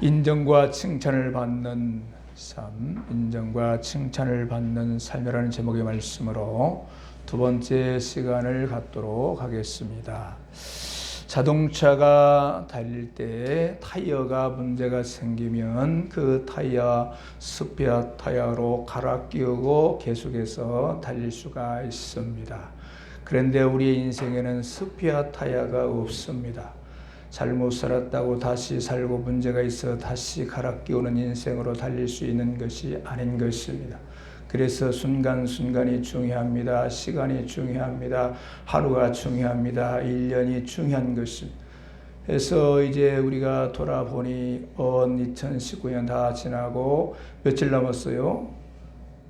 인정과 칭찬을 받는 삶, 인정과 칭찬을 받는 삶이라는 제목의 말씀으로 두 번째 시간을 갖도록 하겠습니다. 자동차가 달릴 때 타이어가 문제가 생기면 그 타이어 스페어 타이어로 갈아 끼우고 계속해서 달릴 수가 있습니다. 그런데 우리의 인생에는 스페어 타이어가 없습니다. 잘못 살았다고 다시 살고 문제가 있어 다시 갈아 끼우는 인생으로 달릴 수 있는 것이 아닌 것입니다. 그래서 순간순간이 중요합니다. 시간이 중요합니다. 하루가 중요합니다. 1년이 중요한 것입니다. 그래서 이제 우리가 돌아보니 2019년 다 지나고 며칠 남았어요?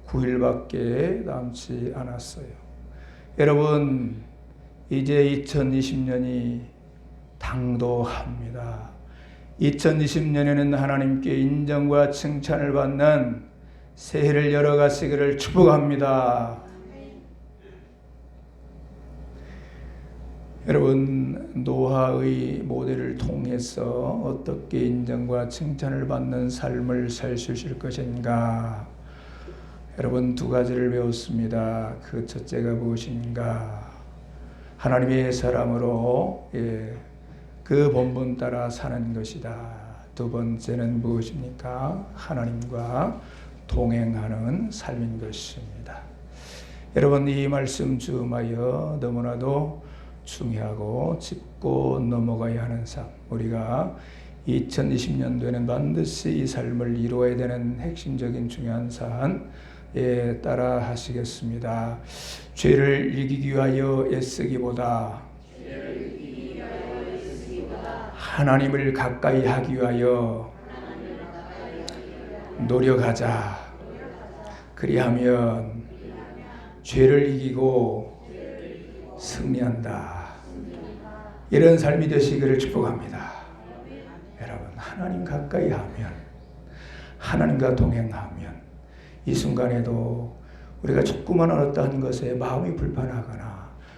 9일밖에 남지 않았어요. 여러분, 이제 2020년이 당도합니다. 2020년에는 하나님께 인정과 칭찬을 받는 새해를 열어가시기를 축복합니다. 여러분, 노아의 모델을 통해서 어떻게 인정과 칭찬을 받는 삶을 살 수 있을 것인가? 여러분, 두 가지를 배웠습니다. 그 첫째가 무엇인가? 하나님의 사람으로 그 본분 따라 사는 것이다. 두 번째는 무엇입니까? 하나님과 동행하는 삶인 것입니다. 여러분, 이 말씀 즈음하여 너무나도 중요하고 짚고 넘어가야 하는 삶, 우리가 2020년도에는 반드시 이 삶을 이루어야 되는 핵심적인 중요한 사안 따라 하시겠습니다. 죄를 이기기 위하여 애쓰기보다 하나님을 가까이 하기 위하여 노력하자. 그리하면 죄를 이기고 승리한다. 이런 삶이 되시기를 축복합니다. 여러분, 하나님 가까이 하면, 하나님과 동행하면 이 순간에도 우리가 조그만 어떠한 것에 마음이 불편하거나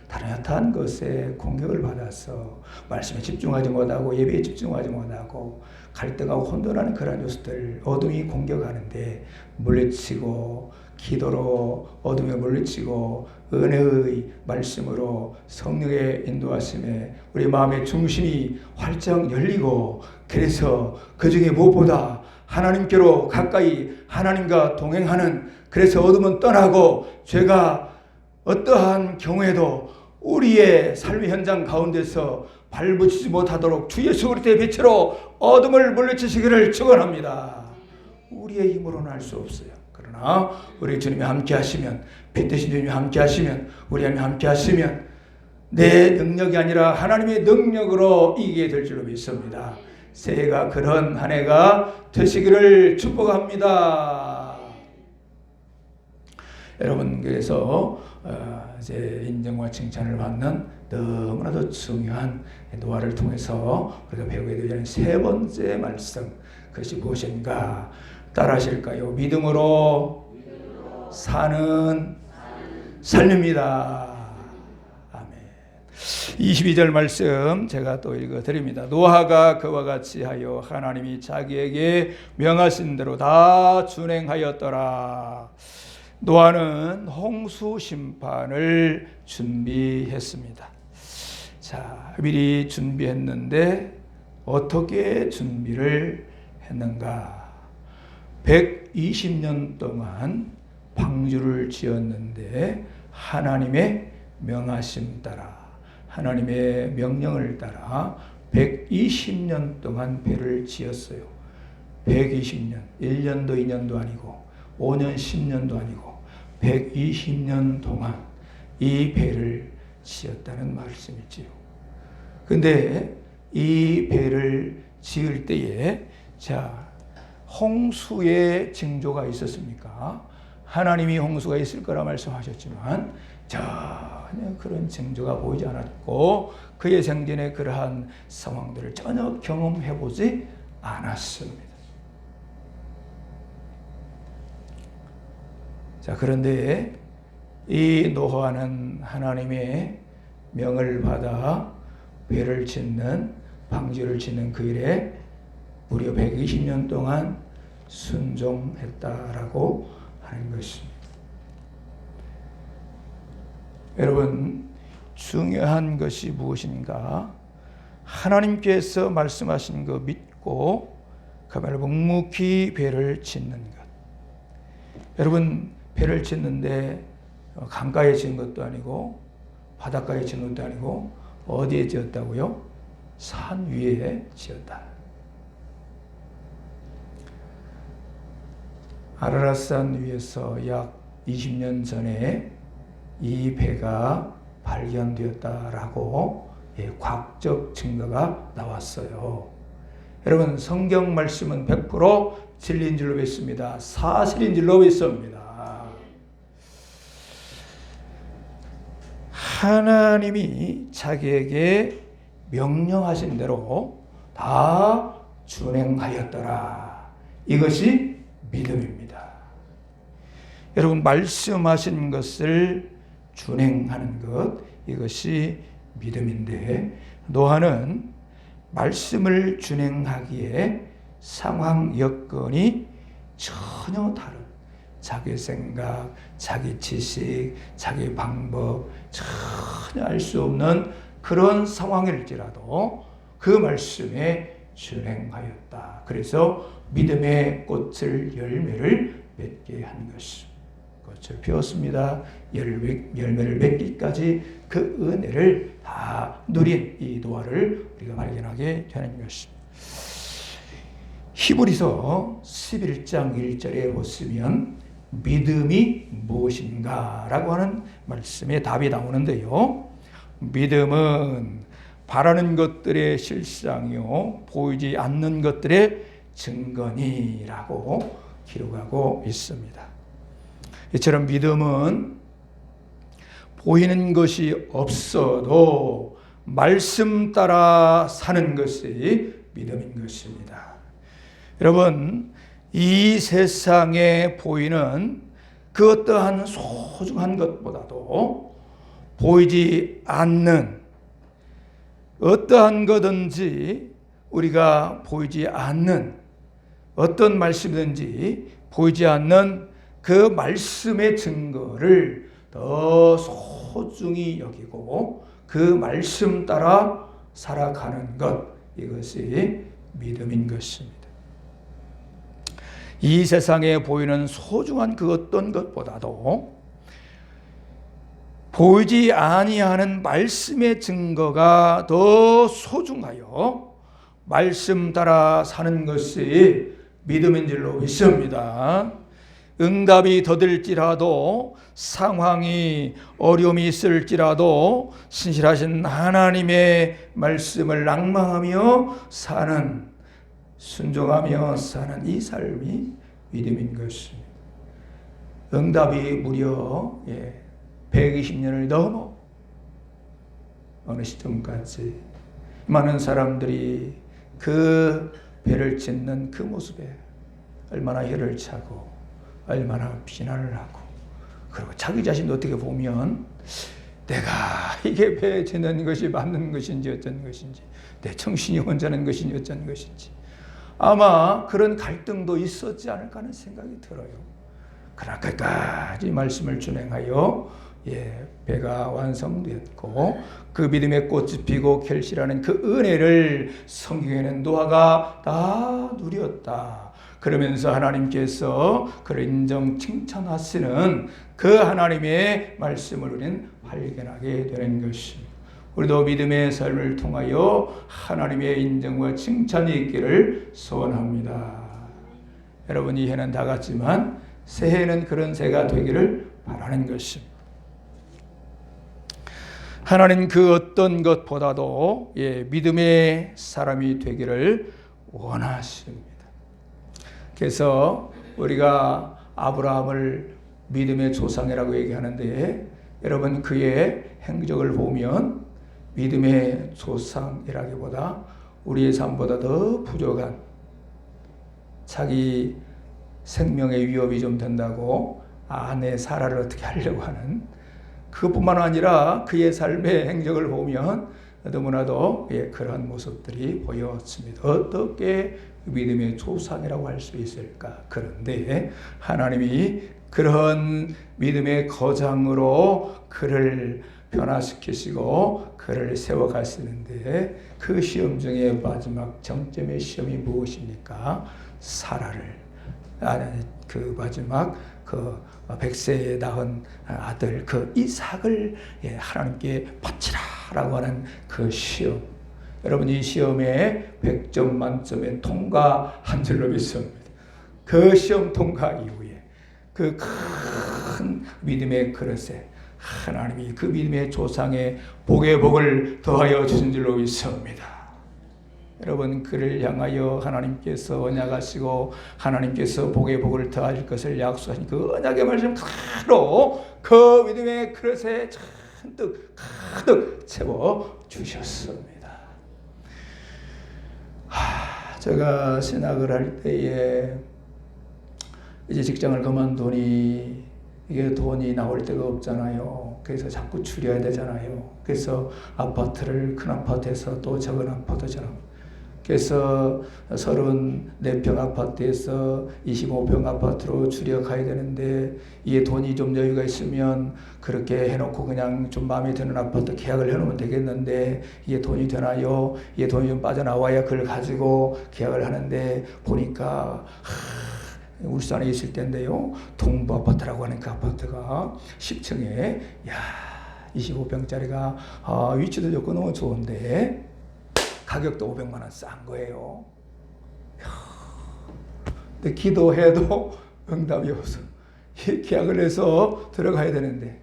다른 여타한 것에 공격을 받아서 말씀에 집중하지 못하고 예배에 집중하지 못하고 갈등하고 혼돈하는 그런 요소들, 어둠이 공격하는데 물리치고 기도로 어둠에 물리치고 은혜의 말씀으로 성령의 인도하심에 우리 마음의 중심이 활짝 열리고, 그래서 그 중에 무엇보다 하나님께로 가까이 하나님과 동행하는, 그래서 어둠은 떠나고 죄가 어떠한 경우에도 우리의 삶의 현장 가운데서 발붙이지 못하도록 주 예수 그리스도의 빛으로 어둠을 물리치시기를 축원합니다. 우리의 힘으로는 할 수 없어요. 그러나 우리 주님이 함께 하시면, 빛 되신 주님이 함께 하시면, 우리 하나님이 함께 하시면 내 능력이 아니라 하나님의 능력으로 이기게 될 줄로 믿습니다. 새해가 그런 한 해가 되시기를 축복합니다. 여러분, 그래서 이제 인정과 칭찬을 받는 너무나도 중요한 노아를 통해서 우리가 배우게 되는 세 번째 말씀, 그것이 무엇인가? 따라하실까요? 믿음으로 사는 삶입니다. 아멘. 22절 말씀 제가 또 읽어드립니다. 노아가 그와 같이 하여 하나님이 자기에게 명하신 대로 다 준행하였더라. 노아는 홍수 심판을 준비했습니다. 자, 미리 준비했는데 어떻게 준비를 했는가? 120년 동안 방주를 지었는데 하나님의 명하심 따라, 하나님의 명령을 따라 120년 동안 배를 지었어요. 120년, 1년도 2년도 아니고 5년 10년도 아니고 120년 동안 이 배를 지었다는 말씀이지요. 근데 이 배를 지을 때에 홍수의 징조가 있었습니까? 하나님이 홍수가 있을 거라 말씀하셨지만 전혀 그런 징조가 보이지 않았고 그의 생전에 그러한 상황들을 전혀 경험해 보지 않았습니다. 자, 그런데 이 노아는 하나님의 명을 받아 배를 짓는, 방주를 짓는 그 일에 무려 120년 동안 순종했다라고 하는 것입니다. 여러분, 중요한 것이 무엇인가? 하나님께서 말씀하신 거 믿고 그야말로 묵묵히 배를 짓는 것. 여러분, 배를 짓는데 강가에 짓는 것도 아니고 바닷가에 짓는 것도 아니고 어디에 지었다고요? 산 위에 지었다. 아라랏산 위에서 약 20년 전에 이 배가 발견되었다라고 과학적 증거가 나왔어요. 여러분, 성경 말씀은 100% 진리인 줄로 믿습니다. 사실인 줄로 믿습니다. 하나님이 자기에게 명령하신 대로 다 준행하였더라. 이것이 믿음입니다. 여러분, 말씀하신 것을 준행하는 것, 이것이 믿음인데, 노아는 말씀을 준행하기에 상황 여건이 전혀 다른, 자기 생각, 자기 지식, 자기 방법 전혀 알 수 없는 그런 상황일지라도 그 말씀에 준행하였다. 그래서 믿음의 꽃을 열매를 맺게 한 것입니다. 꽃을 피웠습니다. 열매를 맺기까지 그 은혜를 다 누린 이 노아를 우리가 발견하게 되는 것입니다. 히브리서 11장 1절에 보시면 믿음이 무엇인가 라고 하는 말씀에 답이 나오는데요. 믿음은 바라는 것들의 실상이요 보이지 않는 것들의 증거니라고 기록하고 있습니다. 이처럼 믿음은 보이는 것이 없어도 말씀 따라 사는 것이 믿음인 것입니다. 여러분, 이 세상에 보이는 그 어떠한 소중한 것보다도 보이지 않는 어떠한 거든지, 우리가 보이지 않는 어떤 말씀이든지 보이지 않는 그 말씀의 증거를 더 소중히 여기고 그 말씀 따라 살아가는 것, 이것이 믿음인 것입니다. 이 세상에 보이는 소중한 그 어떤 것보다도 보이지 아니하는 말씀의 증거가 더 소중하여 말씀 따라 사는 것이 믿음인 줄로 믿습니다. 응답이 더딜지라도, 상황이 어려움이 있을지라도 신실하신 하나님의 말씀을 낭망하며 사는, 순종하며 사는 이 삶이 믿음인 것입니다. 응답이 무려 120년을 넘어 어느 시점까지 많은 사람들이 그 배를 짓는 그 모습에 얼마나 혀를 차고 얼마나 비난을 하고, 그리고 자기 자신도 어떻게 보면 내가 이게 배 짓는 것이 맞는 것인지 어쩐 것인지, 내 정신이 혼자는 것인지 어쩐 것인지, 아마 그런 갈등도 있었지 않을까 하는 생각이 들어요. 그러나 끝까지 말씀을 준행하여 배가 완성되었고 그 믿음의 꽃이 피고 결실하는 그 은혜를 성경에는 노아가 다 누렸다. 그러면서 하나님께서 그를 인정 칭찬하시는 그 하나님의 말씀을 우리는 발견하게 되는 것입니다. 우리도 믿음의 삶을 통하여 하나님의 인정과 칭찬이 있기를 소원합니다. 여러분, 이 해는 다 갔지만 새해는 그런 새가 되기를 바라는 것입니다. 하나님 그 어떤 것보다도 믿음의 사람이 되기를 원하십니다. 그래서 우리가 아브라함을 믿음의 조상이라고 얘기하는데, 여러분 그의 행적을 보면 믿음의 조상이라기보다 우리의 삶보다 더 부족한, 자기 생명의 위협이 좀 된다고 아내 사라를 어떻게 하려고 하는, 그것뿐만 아니라 그의 삶의 행적을 보면 너무나도 그러한 모습들이 보였습니다. 어떻게 믿음의 조상이라고 할 수 있을까? 그런데 하나님이 그런 믿음의 거장으로 그를 변화시키시고 그를 세워가시는데 그 시험 중에 마지막 정점의 시험이 무엇입니까? 사라를 그 마지막 그 백세에 낳은 아들 그 이삭을 하나님께 바치라라고 하는 그 시험. 여러분 이 시험에 100점 만점에 통과한 줄로 믿습니다. 그 시험 통과 이후에 그 큰 믿음의 그릇에 하나님이 그 믿음의 조상의 복의 복을 더하여 주신 줄로 믿습니다. 여러분 그를 향하여 하나님께서 언약하시고 하나님께서 복의 복을 더하실 것을 약속하신 그 언약의 말씀 그대로 그 믿음의 그릇에 잔뜩 가득 채워 주셨습니다. 제가 신학을 할 때에 이제 직장을 그만두니 이게 돈이 나올 데가 없잖아요. 그래서 자꾸 줄여야 되잖아요. 그래서 아파트를 큰 아파트에서 또 작은 아파트처럼 그래서 34평 아파트에서 25평 아파트로 줄여가야 되는데 이게 돈이 좀 여유가 있으면 그렇게 해놓고 그냥 좀 마음에 드는 아파트 계약을 해놓으면 되겠는데 이게 돈이 되나요? 이게 돈이 좀 빠져나와야 그걸 가지고 계약을 하는데 보니까 울산에 있을 때인데요. 동부 아파트라고 하는 그 아파트가 10층에 25평짜리가 위치도 좋고 너무 좋은데 가격도 500만 원 싼 거예요. 근데 기도해도 응답이 없어. 계약을 해서 들어가야 되는데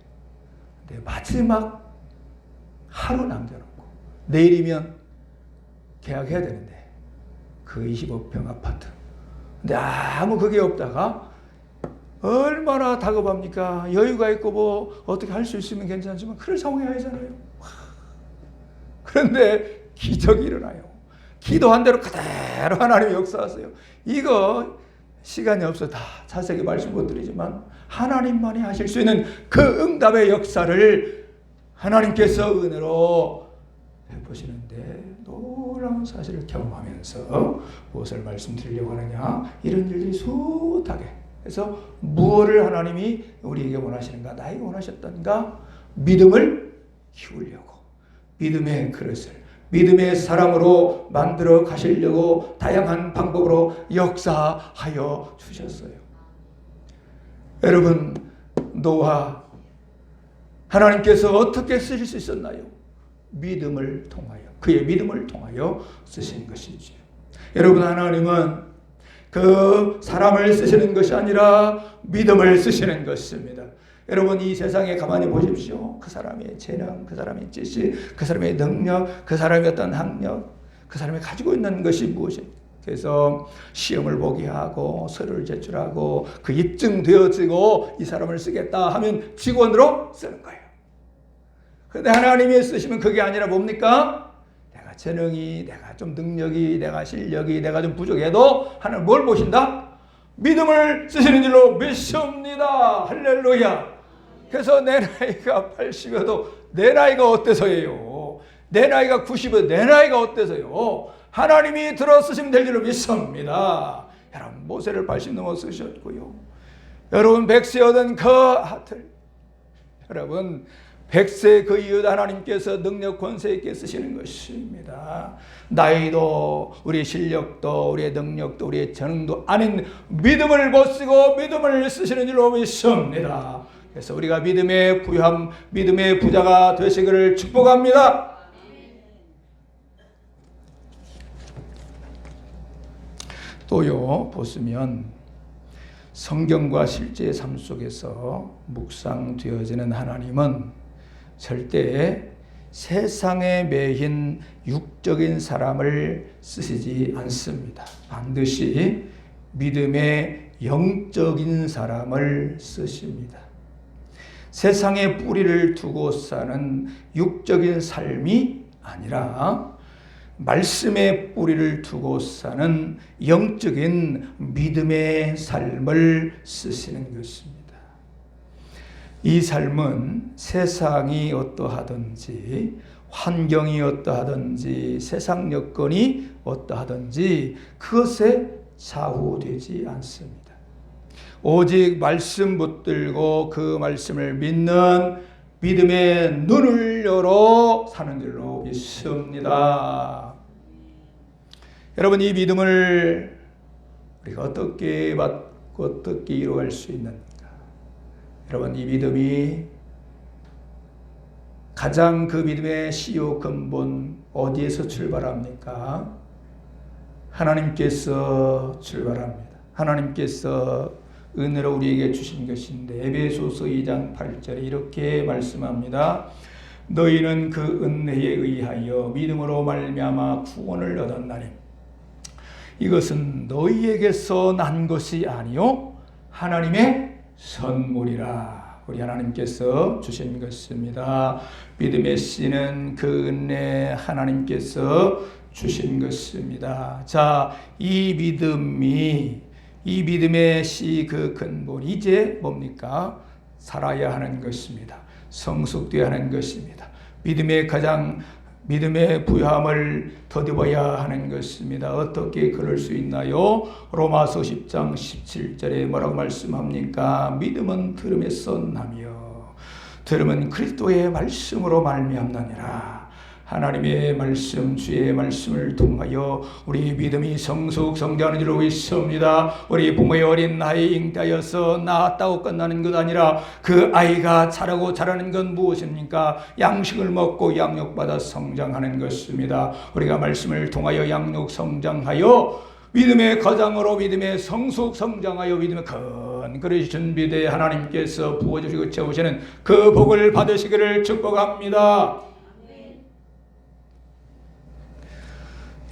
마지막 하루 남겨놓고 내일이면 계약해야 되는데 그 25평 아파트. 근데 아무 그게 없다가 얼마나 다급합니까? 여유가 있고 뭐 어떻게 할 수 있으면 괜찮지만 그럴 상황이 아니잖아요. 그런데 기적이 일어나요. 기도한 대로 그대로 하나님이 역사하세요. 이거 시간이 없어 다 자세히 말씀 못 드리지만 하나님만이 하실 수 있는 그 응답의 역사를 하나님께서 은혜로 해보시는데 놀라운 사실을 경험하면서 무엇을 말씀드리려고 하느냐, 이런 일들이 숱하게. 그래서 무엇을 하나님이 우리에게 원하시는가, 나에게 원하셨던가, 믿음을 키우려고, 믿음의 그릇을 믿음의 사람으로 만들어 가시려고 다양한 방법으로 역사하여 주셨어요. 여러분, 노아 하나님께서 어떻게 쓰실 수 있었나요? 믿음을 통하여, 그의 믿음을 통하여 쓰신 것이지요. 여러분, 하나님은 그 사람을 쓰시는 것이 아니라 믿음을 쓰시는 것입니다. 여러분, 이 세상에 가만히 보십시오. 그 사람의 재능, 그 사람의 지식, 그 사람의 능력, 그 사람의 어떤 학력, 그 사람이 가지고 있는 것이 무엇입니까? 그래서 시험을 보게 하고 서류를 제출하고 그 입증되어지고 이 사람을 쓰겠다 하면 직원으로 쓰는 거예요. 그런데 하나님이 쓰시면 그게 아니라 뭡니까? 내가 재능이, 내가 좀 능력이, 내가 실력이, 내가 좀 부족해도 하나님 뭘 보신다? 믿음을 쓰시는 줄로 믿습니다. 할렐루야. 그래서 내 나이가 80여도 내 나이가 어때서예요? 내 나이가 90여도 내 나이가 어때서요? 하나님이 들어 쓰시면 될 줄로 믿습니다. 여러분, 모세를 80 넘어 쓰셨고요. 여러분, 100세 얻은 그 아들, 여러분 100세 그 이후 하나님께서 능력 권세 있게 쓰시는 것입니다. 나이도, 우리의 실력도, 우리의 능력도, 우리의 재능도 아닌 믿음을 못 쓰고 믿음을 쓰시는 줄로 믿습니다. 그래서 우리가 믿음의 부유함, 믿음의 부자가 되시기를 축복합니다. 또요, 보시면 성경과 실제의 삶 속에서 묵상되어지는 하나님은 절대 세상에 매인 육적인 사람을 쓰시지 않습니다. 반드시 믿음의 영적인 사람을 쓰십니다. 세상에 뿌리를 두고 사는 육적인 삶이 아니라 말씀의 뿌리를 두고 사는 영적인 믿음의 삶을 쓰시는 것입니다. 이 삶은 세상이 어떠하든지 환경이 어떠하든지 세상 여건이 어떠하든지 그것에 좌우되지 않습니다. 오직 말씀 붙들고 그 말씀을 믿는 믿음의 눈을 열어 사는 줄로 믿습니다. 여러분, 이 믿음을 우리가 어떻게 받고 어떻게 이루어갈 수 있는가? 여러분, 이 믿음이 가장 그 믿음의 시효 근본 어디에서 출발합니까? 하나님께서 출발합니다. 하나님께서 은혜로 우리에게 주신 것인데 에베소서 2장 8절에 이렇게 말씀합니다. 너희는 그 은혜에 의하여 믿음으로 말미암아 구원을 얻었나니 이것은 너희에게서 난 것이 아니요 하나님의 선물이라. 우리 하나님께서 주신 것입니다. 믿음의 씨는 그 은혜 하나님께서 주신 것입니다. 자, 이 믿음의 씨 그 근본 이제 뭡니까? 살아야 하는 것입니다. 성숙되어야 하는 것입니다. 믿음의 부요함을 더듬어야 하는 것입니다. 어떻게 그럴 수 있나요? 로마서 10장 17절에 뭐라고 말씀합니까? 믿음은 들음에서 나며 들음은 그리스도의 말씀으로 말미암느니라. 하나님의 말씀, 주의 말씀을 통하여 우리 믿음이 성숙성장하는 줄로 믿습니다. 우리 부모의 어린 나이에 잉태하여서 낳았다고 끝나는 것 아니라 그 아이가 자라고 자라는 건 무엇입니까? 양식을 먹고 양육받아 성장하는 것입니다. 우리가 말씀을 통하여 양육 성장하여 믿음의 가장으로 믿음의 성숙 성장하여 믿음의 큰 그릇이 준비되어 하나님께서 부어주시고 채우시는 그 복을 받으시기를 축복합니다.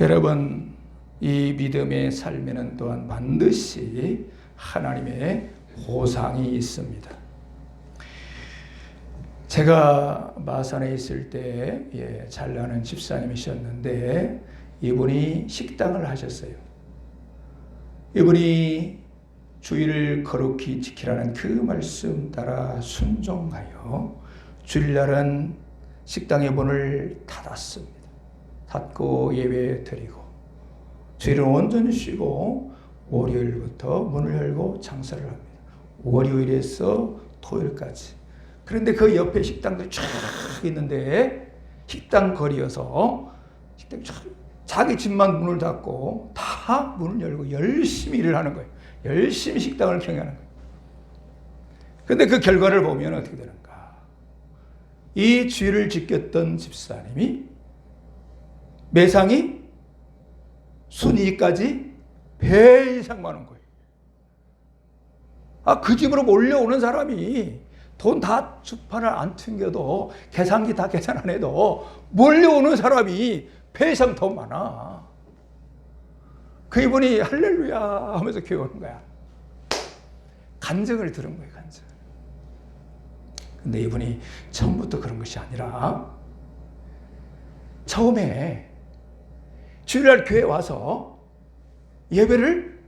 여러분, 이 믿음의 삶에는 또한 반드시 하나님의 보상이 있습니다. 제가 마산에 있을 때 잘 아는 집사님이셨는데 이분이 식당을 하셨어요. 이분이 주일을 거룩히 지키라는 그 말씀 따라 순종하여 주일날은 식당의 문을 닫았습니다. 닫고 예배 드리고 주일은 온전히 쉬고 월요일부터 문을 열고 장사를 합니다. 월요일에서 토요일까지. 그런데 그 옆에 식당들이 쫙 있는데 식당 거리여서 식당이 쫙 자기 집만 문을 닫고 다 문을 열고 열심히 일을 하는 거예요. 열심히 식당을 경영하는 거예요. 그런데 그 결과를 보면 어떻게 되는가? 이 주일을 지켰던 집사님이 매상이 순이익까지 배 이상 많은 거예요. 그 집으로 몰려오는 사람이 돈 다 주판을 안 튕겨도 계산기 다 계산 안 해도 몰려오는 사람이 배 이상 더 많아. 그 이분이 할렐루야 하면서 기도하는 거야. 간증을 들은 거예요, 간증. 근데 이분이 처음부터 그런 것이 아니라 처음에 주일날 교회 와서 예배를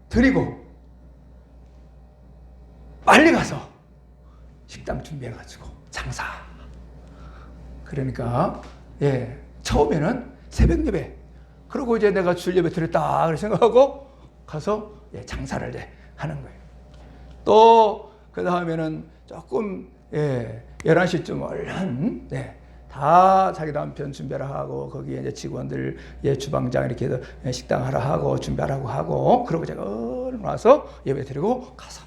드리고 빨리 가서 식당 준비해가지고 장사. 그러니까 처음에는 새벽 예배, 그리고 이제 내가 주일 예배 드렸다 그렇게 생각하고 가서 장사를 하는 거예요. 또 그 다음에는 조금 11시쯤 얼른 다 자기 남편 준비하라 하고 거기에 이제 직원들 주방장 이렇게 해서 식당 하라 하고 준비하라고 하고 그러고 제가 얼른 와서 예배 드리고 가서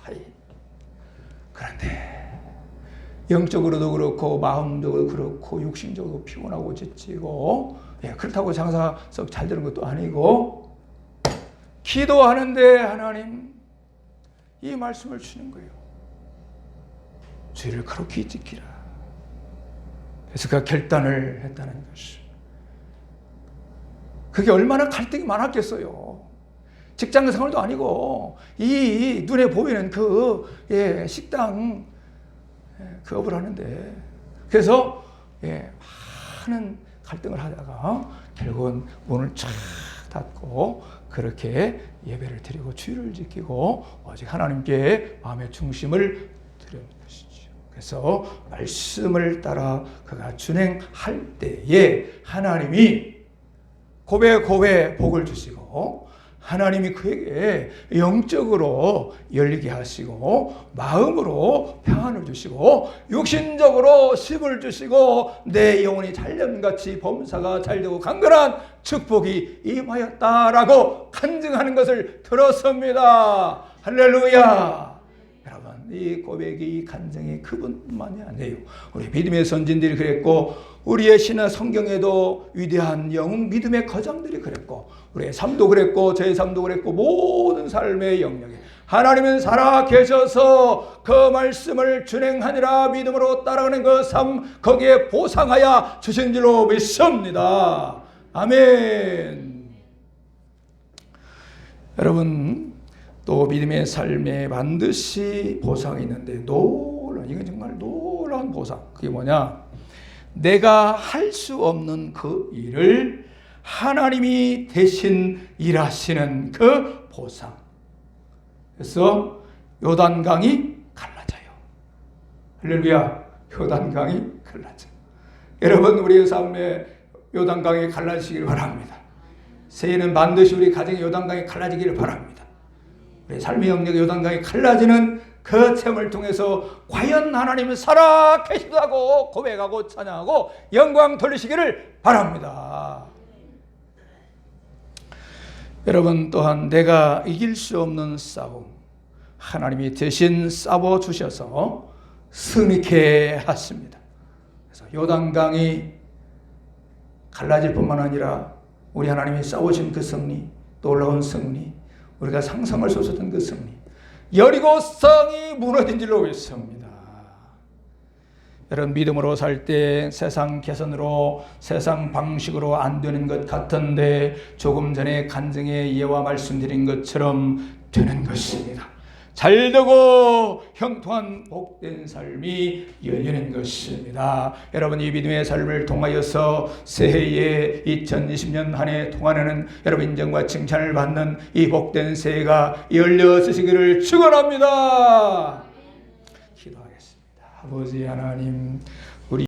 그런데 영적으로도 그렇고 마음적으로 그렇고 육신적으로 피곤하고 지치고 그렇다고 장사 썩 잘 되는 것도 아니고 기도하는데 하나님 이 말씀을 주는 거예요. 주일을 거룩히 지키라. 그래서 그가 결단을 했다는 것이. 그게 얼마나 갈등이 많았겠어요. 직장 생활도 아니고 이 눈에 보이는 그 식당 그 업을 하는데 그래서 많은 갈등을 하다가 결국은 문을 쫙 닫고 그렇게 예배를 드리고 주일을 지키고 오직 하나님께 마음의 중심을 드리는 것이죠. 그래서 말씀을 따라 그가 준행할 때에 하나님이 고배 복을 주시고 하나님이 그에게 영적으로 열리게 하시고 마음으로 평안을 주시고 육신적으로 힘을 주시고 내 영혼이 잘됨같이 범사가 잘되고 강건한 축복이 임하였다라고 간증하는 것을 들었습니다. 할렐루야. 여러분, 이 고백이, 이 간증이 그분만이 아니에요. 우리 믿음의 선진들이 그랬고 우리의 신화 성경에도 위대한 영웅 믿음의 거장들이 그랬고 우리의 삶도 그랬고 제 삶도 그랬고 모든 삶의 영역에 하나님은 살아 계셔서 그 말씀을 준행하니라 믿음으로 따라가는 그 삶 거기에 보상하여 주신 줄로 믿습니다. 아멘. 여러분, 또 믿음의 삶에 반드시 보상이 있는데 이건 정말 놀라운 보상. 그게 뭐냐? 내가 할 수 없는 그 일을 하나님이 대신 일하시는 그 보상. 그래서 요단강이 갈라져요. 할렐루야. 요단강이 갈라져요. 여러분, 우리의 삶에 요단강이 갈라지기를 바랍니다. 새해는 반드시 우리 가정의 요단강이 갈라지기를 바랍니다. 우리 삶의 영역의 요단강이 갈라지는 그 체험을 통해서 과연 하나님은 살아 계시다고 고백하고 찬양하고 영광 돌리시기를 바랍니다. 여러분, 또한 내가 이길 수 없는 싸움 하나님이 대신 싸워 주셔서 승리케 하십니다. 그래서 요단강이 갈라질 뿐만 아니라 우리 하나님이 싸우신 그 승리, 놀라운 승리, 우리가 상상할 수 없었던 그 승리, 여리고성이 무너진 줄로 믿습니다. 여러분, 믿음으로 살 때 세상 개선으로 세상 방식으로 안 되는 것 같은데 조금 전에 간증의 예와 말씀드린 것처럼 되는 것입니다. 잘되고 형통한 복된 삶이 열리는 것입니다. 여러분, 이 믿음의 삶을 통하여서 새해에 2020년 한 해 동안에는 여러분 인정과 칭찬을 받는 이 복된 새해가 열려지시기를 축원합니다. 기도하겠습니다. 아버지 하나님,